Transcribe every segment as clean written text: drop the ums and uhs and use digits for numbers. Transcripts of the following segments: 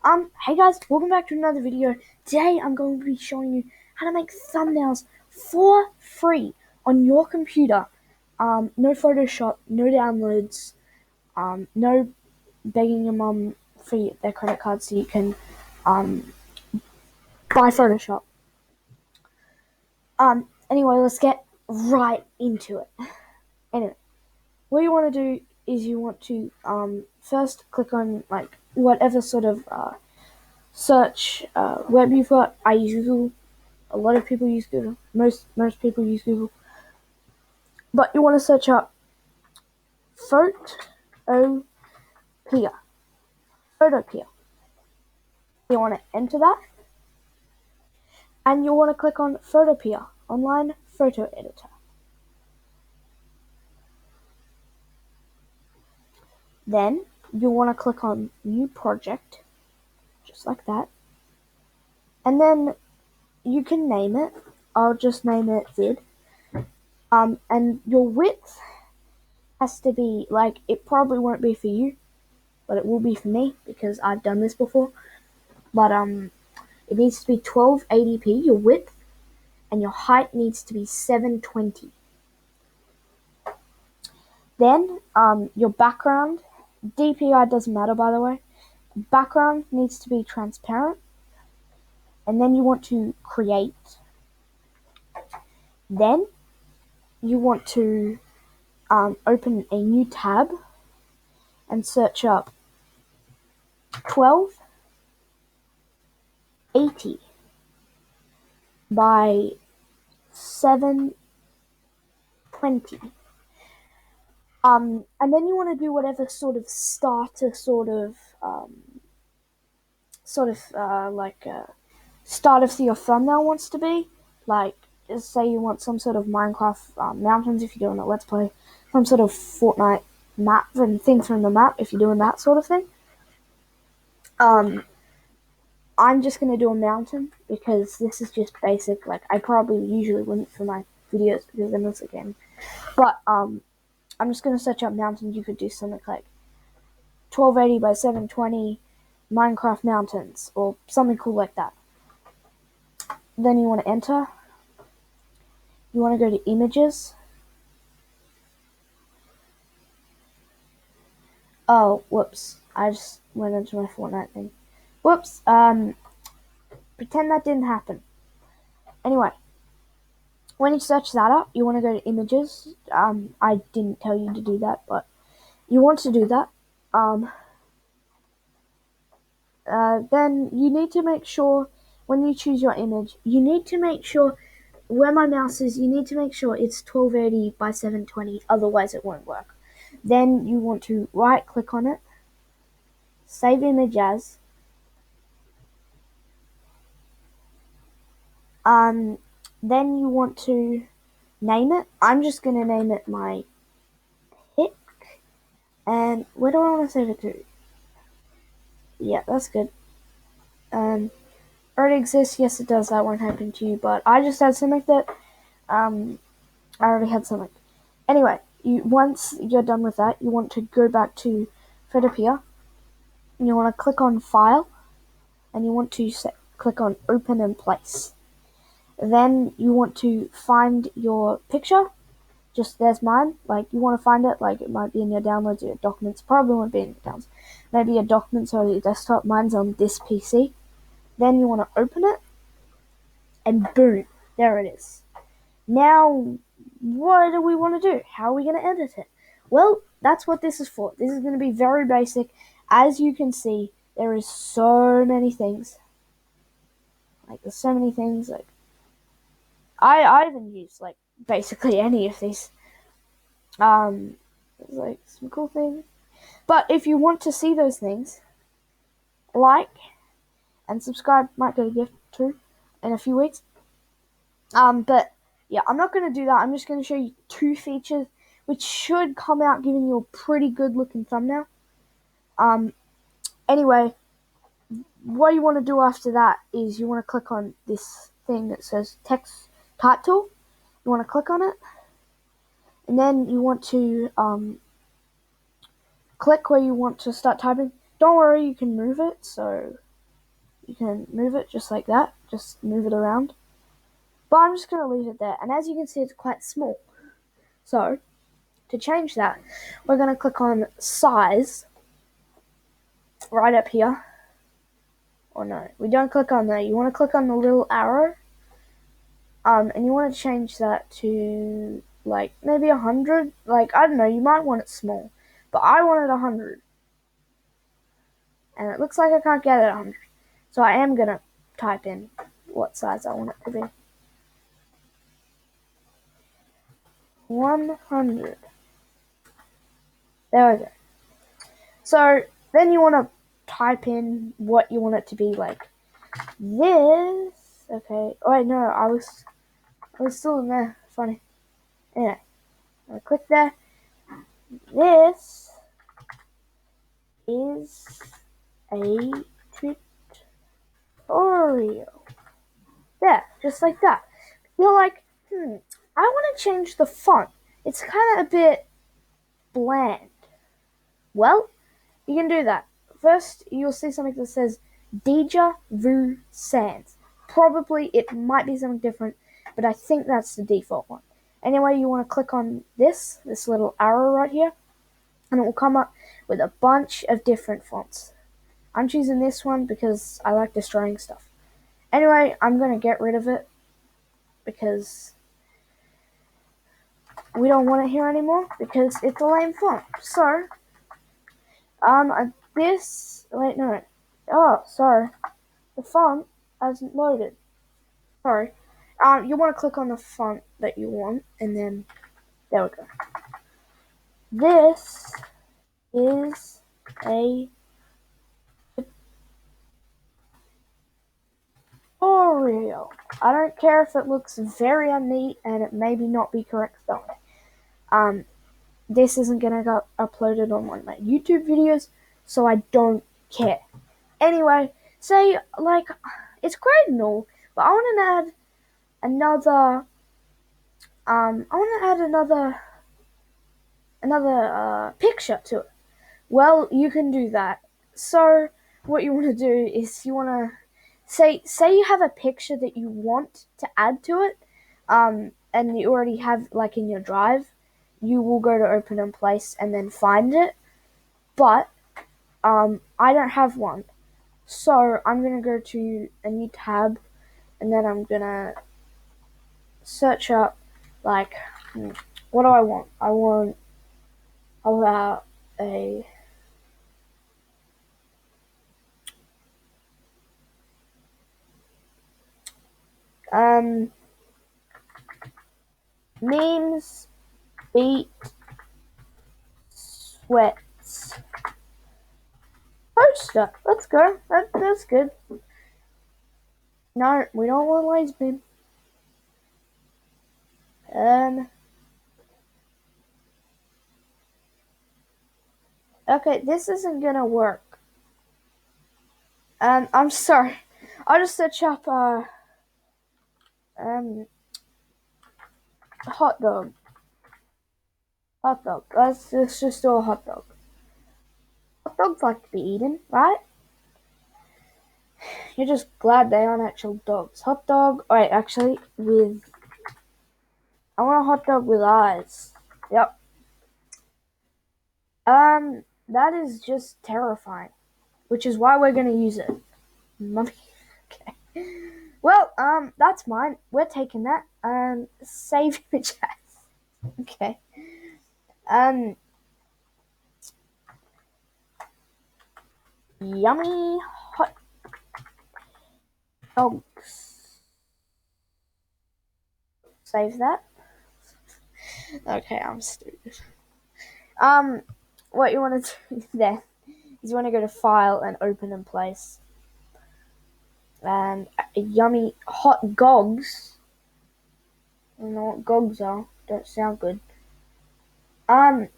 Hey guys, welcome back to another video. Today I'm going to be showing you how to make thumbnails for free on your computer. No Photoshop, no downloads, no begging your mum for their credit card so you can buy Photoshop. Anyway, let's get right into it. Anyway, what you want to do is you want to first click on like whatever sort of search web you've got. I use Google. A lot of people use Google. Most people use Google. But you want to search up Photopea. Photopea. You want to enter that, and you want to click on Photopea Online Photo Editor. Then you want to click on New Project, just like that, and then you can name it. I'll just name it vid. And your width has to be like, it probably won't be for you, but it will be for me because I've done this before. But it needs to be 1280p, your width, and your height needs to be 720. Then your background, DPI doesn't matter, by the way. Background needs to be transparent, and then you want to create. Then you want to open a new tab and search up 1280 by 720. And then you want to do whatever sort of starter starter for your thumbnail wants to be. Like, just say you want some sort of Minecraft mountains if you're doing a Let's Play, some sort of Fortnite map and things from the map if you're doing that sort of thing. I'm just gonna do a mountain because this is just basic. Like, I probably usually wouldn't for my videos because then it's a game. But I'm just gonna search up mountains. You could do something like 1280 by 720 Minecraft mountains or something cool like that. Then you want to enter. You want to go to images. Oh, whoops. I just went into my Fortnite thing. Whoops. Pretend that didn't happen. Anyway, when you search that up, you want to go to images. I didn't tell you to do that, but you want to do that. Then you need to make sure when you choose your image, you need to make sure where my mouse is, you need to make sure it's 1280 by 720, otherwise it won't work. Then you want to right click on it, save image as, then you want to name it. I'm just going to name it my pick, and where do I want to save it to? Yeah, that's good. Already exists, yes it does, that won't happen to you, but I just had something that, I already had something. Anyway, once you're done with that, you want to go back to Photopea, and you want to click on File, and you want to click on Open in Place. Then you want to find your picture. Just there's mine. Like, you want to find it, like it might be in your downloads or your documents. Probably won't be in your downloads. Maybe your documents or your desktop. Mine's on this PC. Then you want to open it, and boom, there it is. Now, what do we want to do? How are we going to edit it? Well, that's what this is for. This is going to be very basic. As you can see, there is so many things. Like, there's so many things. Like, I haven't used, like, basically any of these. There's, like, some cool things. But if you want to see those things, like and subscribe. Might get a gift too in a few weeks. But yeah, I'm not going to do that. I'm just going to show you two features which should come out giving you a pretty good looking thumbnail. Anyway, what you want to do after that is you want to click on this thing that says text type tool. You want to click on it, and then you want to click where you want to start typing. Don't worry, you can move it, so you can move it just like that. Just move it around. But I'm just going to leave it there. And as you can see, it's quite small. So, to change that, we're going to click on size right up here. Or no, we don't click on that. You want to click on the little arrow. And you want to change that to like maybe 100. Like, I don't know, you might want it small. But I want it 100. And it looks like I can't get it 100. So I am going to type in what size I want it to be. 100. There we go. So then you want to type in what you want it to be like. This. Okay. Oh wait, no, I was still in there. Funny. Anyway, I click there. This is a tutorial. There, just like that. You're like, I want to change the font. It's kind of a bit bland. Well, you can do that. First, you'll see something that says Deja Vu Sans. Probably it might be something different, but I think that's the default one. Anyway, you want to click on this little arrow right here, and it will come up with a bunch of different fonts. I'm choosing this one because I like destroying stuff. Anyway, I'm going to get rid of it because we don't want it here anymore because it's a lame font. So, wait, no. Oh, sorry. The font hasn't loaded. Sorry. You want to click on the font that you want, and then, there we go. This is a tutorial. I don't care if it looks very unneat and it maybe not be correct spelling. This isn't gonna get uploaded on one of my YouTube videos, so I don't care. Anyway, say, like, it's great and all, but I want to add another, picture to it. Well, you can do that. So, what you want to do is you want to say you have a picture that you want to add to it, and you already have, like, in your drive, you will go to open in place and then find it. But, I don't have one. So, I'm going to go to a new tab, and then I'm going to search up, like, what do I want? I want about a memes beat sweats poster. Let's go. That's good. No, we don't want lesbian. Okay, this isn't gonna work. I'm sorry. I'll just search up hot dog. Hot dog. Let's just do a hot dog. Hot dogs like to be eaten, right? You're just glad they aren't actual dogs. Hot dog. Wait, actually, I want a hot dog with eyes. Yep. That is just terrifying. Which is why we're gonna use it. Mummy. Okay. Well, that's mine. We're taking that. Save image as. Okay. Yummy hot dogs. Save that. Okay, I'm stupid. What you want to do then is you want to go to File and Open in Place. And yummy hot gogs. I don't know what gogs are. Don't sound good. And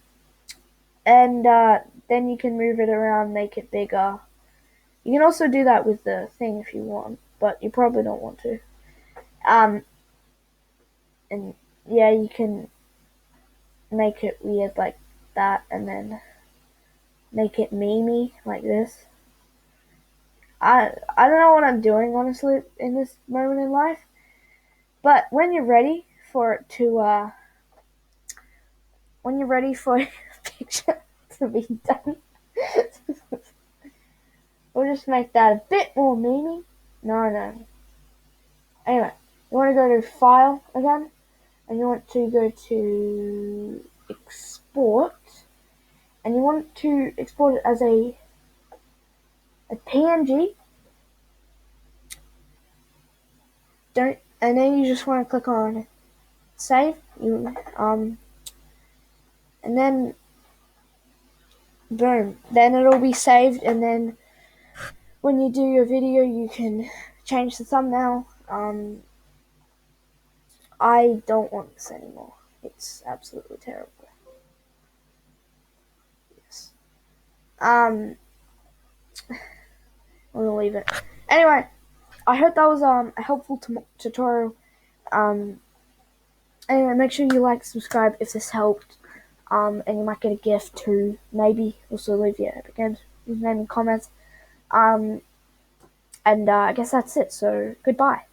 then you can move it around, make it bigger. You can also do that with the thing if you want, but you probably don't want to. And yeah, you can make it weird like that, and then make it memey like this. I don't know what I'm doing honestly in this moment in life, but when you're ready for it to when you're ready for your picture to be done, we'll just make that a bit more meaning. No. Anyway, you want to go to File again, and you want to go to Export, and you want to export it as a PNG. And then you just want to click on Save. And then boom, then it'll be saved, and then when you do your video you can change the thumbnail. I don't want this anymore. It's absolutely terrible. Yes. We'll leave it. Anyway, I hope that was a helpful tutorial. Anyway, make sure you like, subscribe if this helped. And you might get a gift too. Maybe also leave your Epic Games username in comments. And I guess that's it. So goodbye.